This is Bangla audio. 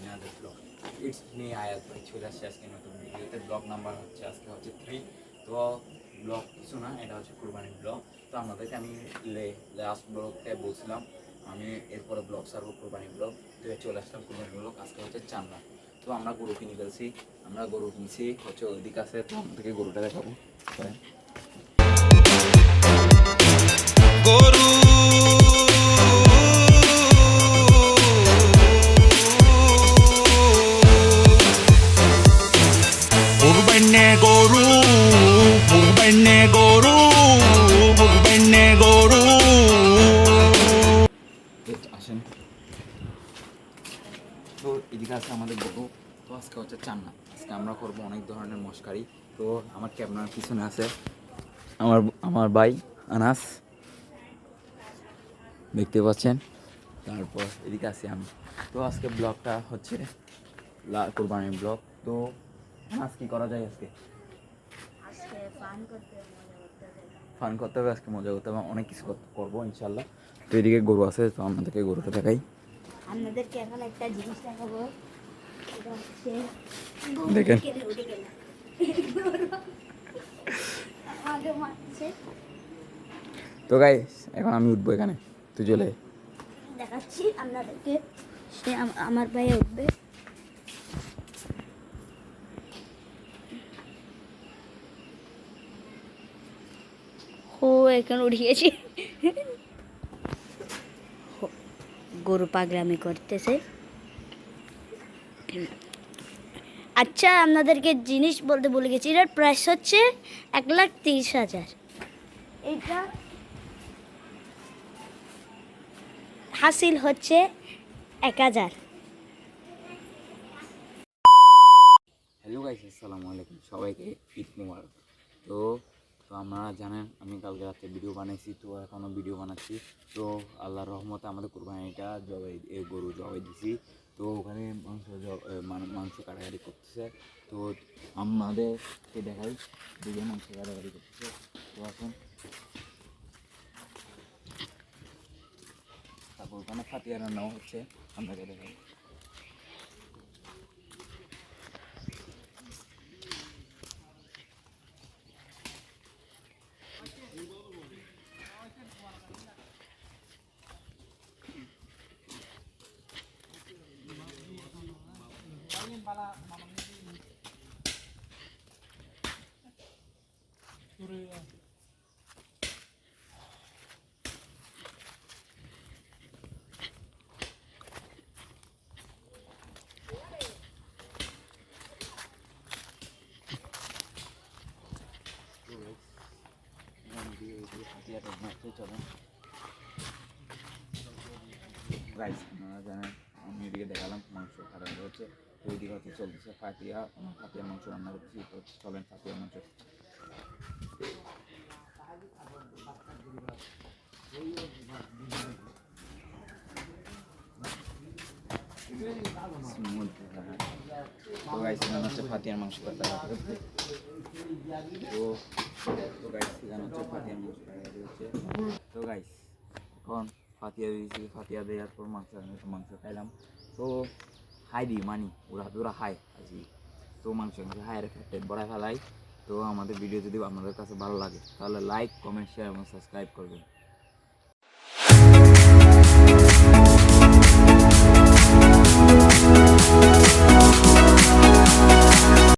another vlog. It's me আয়াত ভাই চলে আসছে আজকে নতুন ভিডিওতে। ব্লগ নাম্বার হচ্ছে আজকে হচ্ছে 3। তো ব্লগ কিছু না, এটা হচ্ছে কুরবানির ব্লগ। তো আপনাদেরকে আমি লাস্ট ব্লগকে বলছিলাম আমি এরপরে ব্লগ ছাড়বো কুরবানির ব্লগ। তো চলে আসলাম কুরবানির ব্লগ। আজকে হচ্ছে চান্না। তো আমরা গরু কিনে ফেলছি, আমরা গরু কিনছি হচ্ছে ওইদিক আছে। তো আমাদেরকে গরুটা দেখাবো। গরু আসেন। তো এদিকে আছে আমাদের গরু। তো আজকে হচ্ছে চান্না। আজকে আমরা করবো অনেক ধরনের মশকারি। তো আমার ক্যামেরার পিছনে আছে আমার আমার ভাই আনাস, দেখতে পাচ্ছেন। তারপর এদিকে আছি আমি। তো আজকে ব্লগটা হচ্ছে কুরবানির ব্লগ। তো আনাস কি করা যায় আজকে? ফান করতে হবে, আজকে মজা করতে হবে, অনেক কিছু করবো ইনশাল্লাহ। তো এদিকে গরু আছে, তো আপনাদেরকে গরুটা দেখাই। আপনাদেরকে এখন একটা জিনিস দেখাবো, এটা হচ্ছে দেখেন। তো গাইস এখন আমি উঠবো এখানে, তুই চলে দেখাচ্ছি আপনাদেরকে। সে আমার পায়ে উঠবে। ও এখন উঠে গেছি। গরু পাগলামি করতেছে। আচ্ছা, আপনাদেরকে জিনিস বলতে ভুলে গেছি, এটার প্রাইস হচ্ছে 1,30,000। এটা হাসিল হচ্ছে 1,000। হ্যালো গাইস, আসসালামু আলাইকুম, সবাইকে ঈদ মুবারক। তো তো আপনারা জানেন আমি কালকে রাতে ভিডিও বানাইছি, তো এখনও ভিডিও বানাচ্ছি। তো আল্লাহর রহমতে আমাদের কুরবানিটা গরু জবাই দিছি। তো ওখানে মাংস কাটাকাটি করতেছে। তো আমাদেরকে দেখাই দুজন মাংস কাটাকাটি করতেছে। তো এখন তারপর ওখানে ফাতিয়া রান্নাও হচ্ছে, আপনাকে দেখাই। গাইস আপনারা জানেন আমি এদিকে দেখালাম মাংস খারাপ হচ্ছে। তো ওইদিকে হচ্ছে চলতেছে ফাতিয়ার মাংস রান্না করতেছি। তো চলেন ফাতিয়ার মাংস। তো গাইস এখানে হচ্ছে ফাতিয়ার মাংস কাটাকাটি হচ্ছে। তো গাইস এখানে হচ্ছে ফাতিয়ার মাংস কাটাকাটি হচ্ছে। তো গাইস এখন ফাতিয়া দিয়েছি, ফাতিয়া দেওয়ার পর মাংস খাইলাম। তো হাই দিই মানি ওরা হাই আছি। তো মাংস হাই ফ্যাটেড বড়ায় ফেলাই। তো আমাদের ভিডিও যদি আপনাদের কাছে ভালো লাগে তাহলে লাইক, কমেন্ট, শেয়ার এবং সাবস্ক্রাইব করবেন।